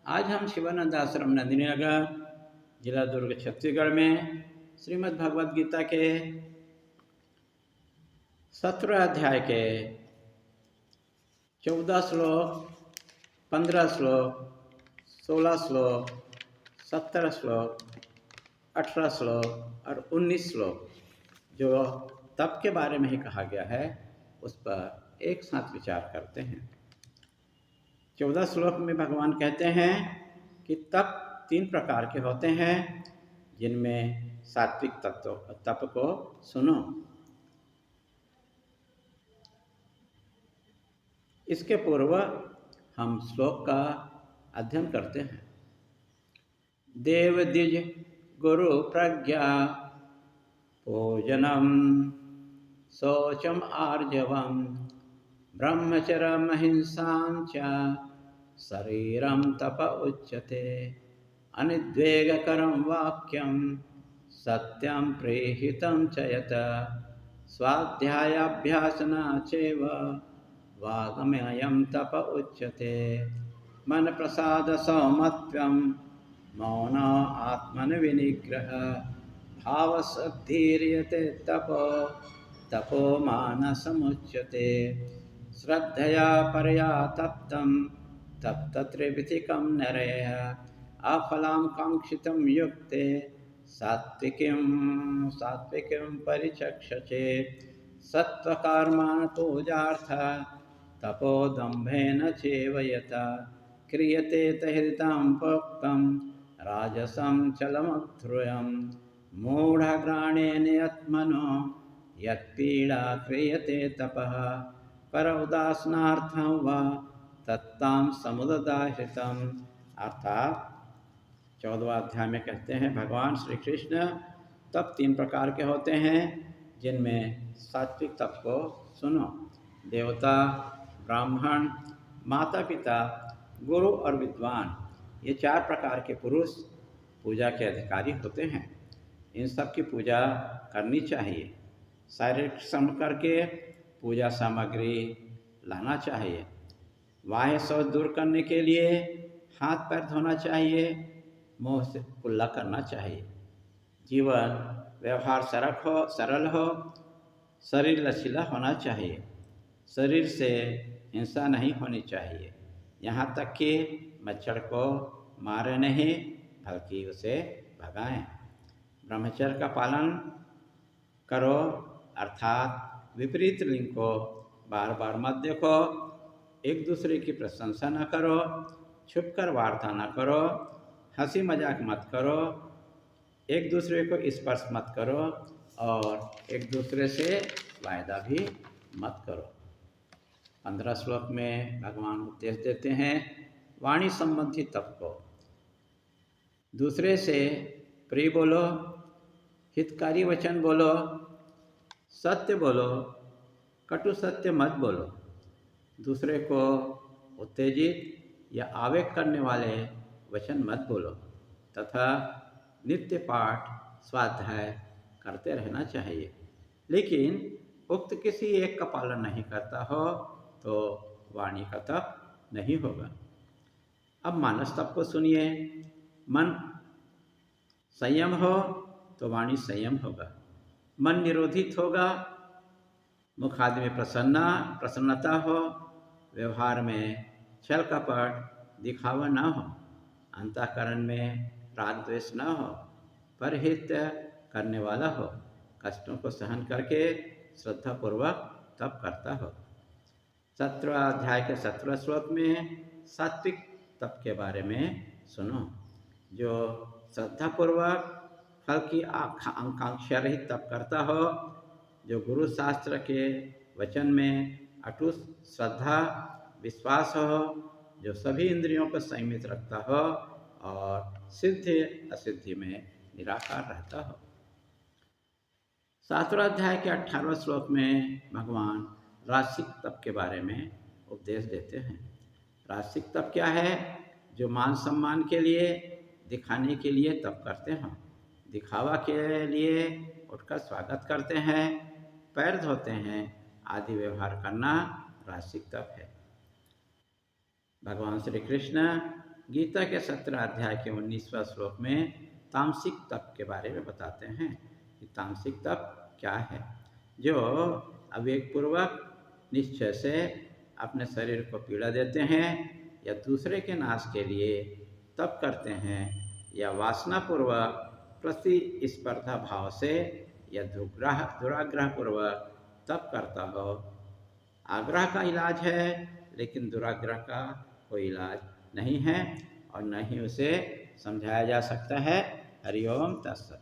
आज हम शिवानंद आश्रम नंदिनी नगर, जिला दुर्ग, छत्तीसगढ़ में श्रीमद् भगवद गीता के 17 अध्याय के 14 श्लोक, 15 श्लोक, 16 श्लोक, 17 श्लोक, 18 श्लोक और 19 श्लोक जो तप के बारे में ही कहा गया है, उस पर एक साथ विचार करते हैं। 14 श्लोक में भगवान कहते हैं कि तप 3 प्रकार के होते हैं, जिनमें सात्विक तप को सुनो। इसके पूर्व हम श्लोक का अध्ययन करते हैं। देव द्विज गुरु प्रज्ञा पूजनम शौचम आर्जवम ब्रह्मचर्यम अहिंसां च शरीरं तप उच्यते। अनिद्वेगकरं वाक्यं सत्यं प्रेहितं च यत् स्वाध्यायाभ्यासना चैव वाङ्मयं तप उच्यते। मन प्रसाद सौमत्वं मौन आत्मनविनिग्रह भावशुद्धिर्यते तपो मानसमुच्यते। श्रद्धया परया तप्तं तप्तत्रिविधिकं नरः अफलं काङ्क्षितं युक्ते सात्विकीं परिचक्षते। सत्त्वकर्मान् पूजार्थ तपोदम्भेन चैव यथा क्रियते तहितं प्रोक्तं राजसं चलमध्रुवं। मूढग्राणेन यत्मनो यत्पीडा क्रियते तपः पर उदासनार्थं वा तत्तां समुददाहृतम्। अर्थात 14वां अध्याय में कहते हैं भगवान श्री कृष्ण तप 3 प्रकार के होते हैं, जिनमें सात्विक तप को सुनो। देवता, ब्राह्मण, माता पिता, गुरु और विद्वान, ये 4 प्रकार के पुरुष पूजा के अधिकारी होते हैं। इन सब की पूजा करनी चाहिए। शारीरिक श्रम करके पूजा सामग्री लाना चाहिए। बाह्य शौच दूर करने के लिए हाथ पैर धोना चाहिए, मुंह से कुल्ला करना चाहिए। जीवन व्यवहार सरल हो, शरीर लचीला होना चाहिए। शरीर से हिंसा नहीं होनी चाहिए, यहाँ तक कि मच्छर को मारे नहीं बल्कि उसे भगाएं। ब्रह्मचर्य का पालन करो, अर्थात विपरीत लिंग को बार बार मत देखो, एक दूसरे की प्रशंसा न करो, छुपकर वार्ता न करो, हंसी मजाक मत करो, एक दूसरे को स्पर्श मत करो और एक दूसरे से वायदा भी मत करो। 15 श्लोक में भगवान उपदेश देते हैं वाणी संबंधी तप को। दूसरे से प्रिय बोलो, हितकारी वचन बोलो, सत्य बोलो, कटु सत्य मत बोलो। दूसरे को उत्तेजित या आवेग करने वाले वचन मत बोलो तथा नित्य पाठ स्वाध्याय करते रहना चाहिए। लेकिन उक्त किसी एक का पालन नहीं करता हो तो वाणी का तप नहीं होगा। अब मानस तप को सुनिए। मन संयम हो तो वाणी संयम होगा। मन निरोधित होगा, मुख आदि में प्रसन्नता हो, व्यवहार में छल कपट दिखावा न हो, अंतःकरण में राग द्वेष न हो, परहित करने वाला हो, कष्टों को सहन करके श्रद्धापूर्वक तप करता हो। 17 अध्याय के 17 श्लोक में सात्विक तप के बारे में सुनो, जो श्रद्धापूर्वक फल की आकांक्षा रहित तप करता हो, जो गुरु शास्त्र के वचन में अटूट श्रद्धा विश्वास हो, जो सभी इंद्रियों को संयमित रखता हो और सिद्धि असिद्धि में निराकार रहता हो। 7वां अध्याय के 18वें श्लोक में भगवान राजसिक तप के बारे में उपदेश देते हैं। राजसिक तप क्या है? जो मान सम्मान के लिए, दिखाने के लिए तप करते हैं, दिखावा के लिए उठकर स्वागत करते हैं, पैर धोते हैं आदि व्यवहार करना राजसिक तप है। भगवान श्री कृष्ण गीता के 17 अध्याय के 19वां श्लोक में तामसिक तप के बारे में बताते हैं कि तामसिक तप क्या है। जो अविवेकपूर्वक निश्चय से अपने शरीर को पीड़ा देते हैं या दूसरे के नाश के लिए तप करते हैं या वासनापूर्वक प्रतिस्पर्धा भाव से या दुराग्रह पूर्वक तप करता हो। आग्रह का इलाज है, लेकिन दुराग्रह का कोई इलाज नहीं है और न ही उसे समझाया जा सकता है। हरि ओम तत्सत।